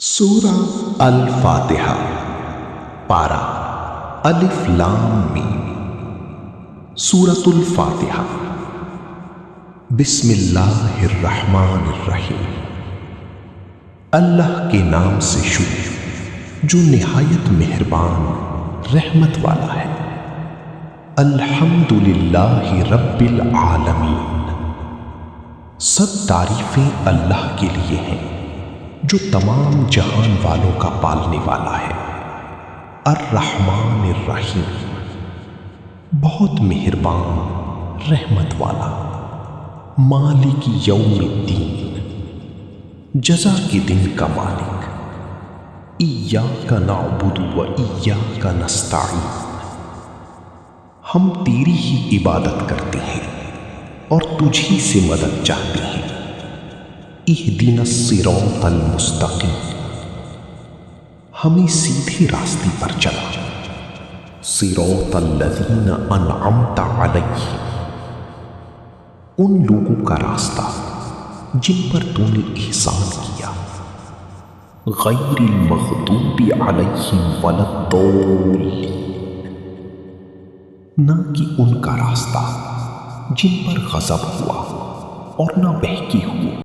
سورہ الفاتحہ پارہ الف لام میم۔ سورۃ الفاتحہ۔ بسم اللہ الرحمن الرحیم۔ اللہ کے نام سے شروع جو نہایت مہربان رحمت والا ہے۔ الحمد للہ رب العالمین۔ سب تعریفیں اللہ کے لیے ہیں جو تمام جہان والوں کا پالنے والا ہے۔ الرحمن الرحیم، بہت مہربان رحمت والا۔ مالک یوم الدین، جزا کے دن کا مالک۔ ایاک نعبد و ایاک نستعین، ہم تیری ہی عبادت کرتے ہیں اور تجھی سے مدد چاہتے ہیں۔ اہدنا الصراط المستقیم، ہمیں سیدھے راستے پر چلا۔ صراط الذین انعمت علیہم، ان لوگوں کا راستہ جن پر تو نے احسان کیا۔ غیر المغضوب علیہم ولا الضالین، نہ کہ ان کا راستہ جن پر غضب ہوا اور نہ بہکے ہوئے۔